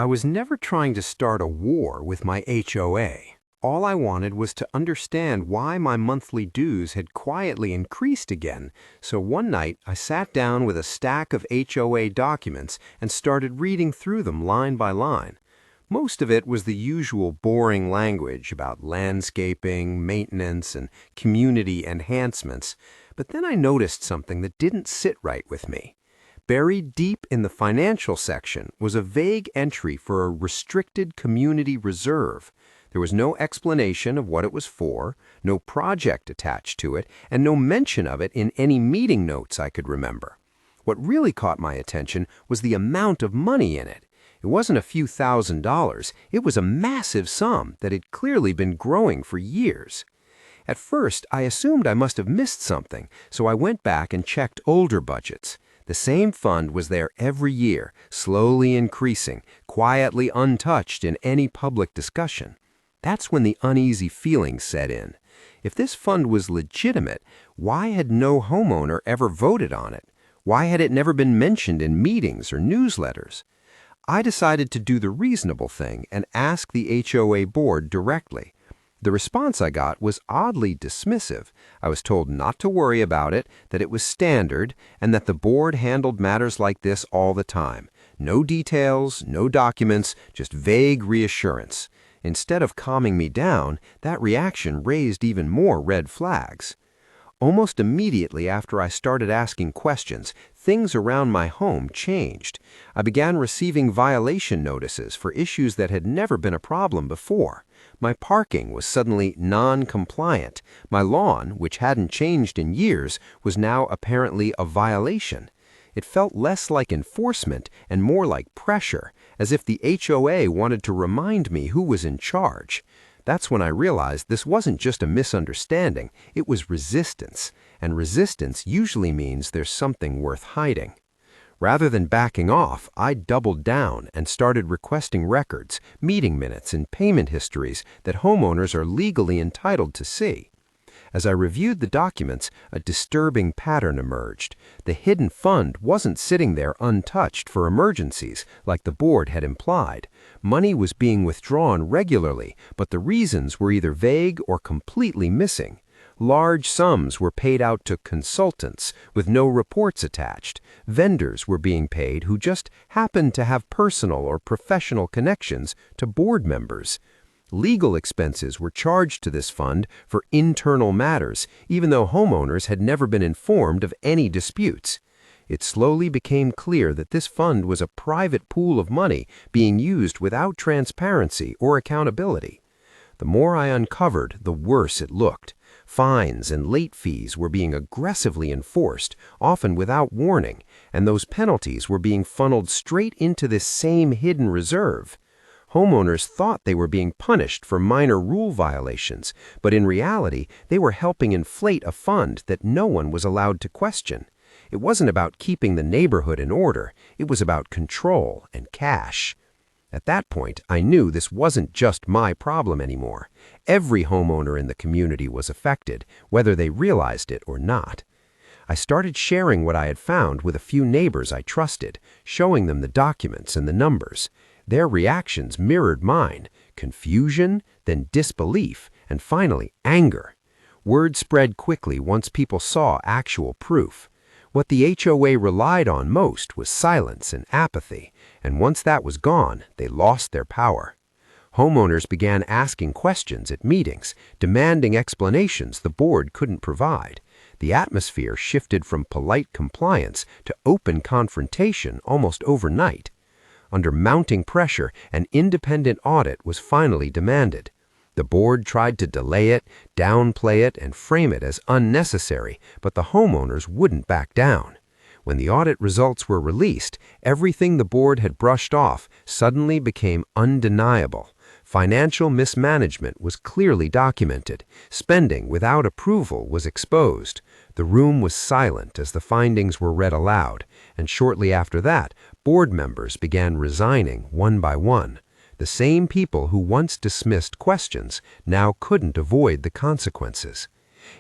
I was never trying to start a war with my HOA. All I wanted was to understand why my monthly dues had quietly increased again, so one night I sat down with a stack of HOA documents and started reading through them line by line. Most of it was the usual boring language about landscaping, maintenance, and community enhancements, but then I noticed something that didn't sit right with me. Buried deep in the financial section was a vague entry for a restricted community reserve. There was no explanation of what it was for, no project attached to it, and no mention of it in any meeting notes I could remember. What really caught my attention was the amount of money in it. It wasn't a few $1,000s, it was a massive sum that had clearly been growing for years. At first, I assumed I must have missed something, so I went back and checked older budgets. The same fund was there every year, slowly increasing, quietly untouched in any public discussion. That's when the uneasy feelings set in. If this fund was legitimate, why had no homeowner ever voted on it? Why had it never been mentioned in meetings or newsletters? I decided to do the reasonable thing and ask the HOA board directly. The response I got was oddly dismissive. I was told not to worry about it, that it was standard, and that the board handled matters like this all the time. No details, no documents, just vague reassurance. Instead of calming me down, that reaction raised even more red flags. Almost immediately after I started asking questions, things around my home changed. I began receiving violation notices for issues that had never been a problem before. My parking was suddenly non-compliant. My lawn, which hadn't changed in years, was now apparently a violation. It felt less like enforcement and more like pressure, as if the HOA wanted to remind me who was in charge. That's when I realized this wasn't just a misunderstanding, it was resistance, and resistance usually means there's something worth hiding. Rather than backing off, I doubled down and started requesting records, meeting minutes, and payment histories that homeowners are legally entitled to see. As I reviewed the documents, a disturbing pattern emerged. The hidden fund wasn't sitting there untouched for emergencies, like the board had implied. Money was being withdrawn regularly, but the reasons were either vague or completely missing. Large sums were paid out to consultants with no reports attached. Vendors were being paid who just happened to have personal or professional connections to board members. Legal expenses were charged to this fund for internal matters, even though homeowners had never been informed of any disputes. It slowly became clear that this fund was a private pool of money being used without transparency or accountability. The more I uncovered, the worse it looked. Fines and late fees were being aggressively enforced, often without warning, and those penalties were being funneled straight into this same hidden reserve. Homeowners thought they were being punished for minor rule violations, but in reality, they were helping inflate a fund that no one was allowed to question. It wasn't about keeping the neighborhood in order, it was about control and cash. At that point, I knew this wasn't just my problem anymore. Every homeowner in the community was affected, whether they realized it or not. I started sharing what I had found with a few neighbors I trusted, showing them the documents and the numbers. Their reactions mirrored mine: confusion, then disbelief, and finally anger. Word spread quickly once people saw actual proof. What the HOA relied on most was silence and apathy, and once that was gone, they lost their power. Homeowners began asking questions at meetings, demanding explanations the board couldn't provide. The atmosphere shifted from polite compliance to open confrontation almost overnight. Under mounting pressure, an independent audit was finally demanded. The board tried to delay it, downplay it, and frame it as unnecessary, but the homeowners wouldn't back down. When the audit results were released, everything the board had brushed off suddenly became undeniable. Financial mismanagement was clearly documented. Spending without approval was exposed. The room was silent as the findings were read aloud, and shortly after that, board members began resigning one by one. The same people who once dismissed questions now couldn't avoid the consequences.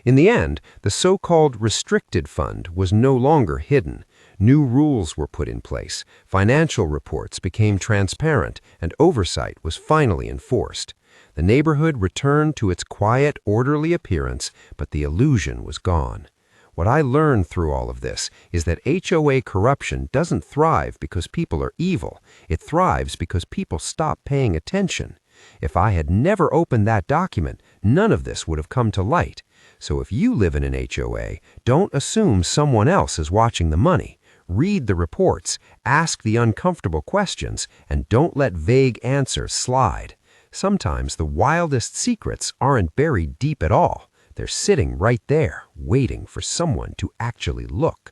In the end, the so-called restricted fund was no longer hidden. New rules were put in place, financial reports became transparent, and oversight was finally enforced. The neighborhood returned to its quiet, orderly appearance, but the illusion was gone. What I learned through all of this is that HOA corruption doesn't thrive because people are evil. It thrives because people stop paying attention. If I had never opened that document, none of this would have come to light. So if you live in an HOA, don't assume someone else is watching the money. Read the reports, ask the uncomfortable questions, and don't let vague answers slide. Sometimes the wildest secrets aren't buried deep at all. They're sitting right there, waiting for someone to actually look.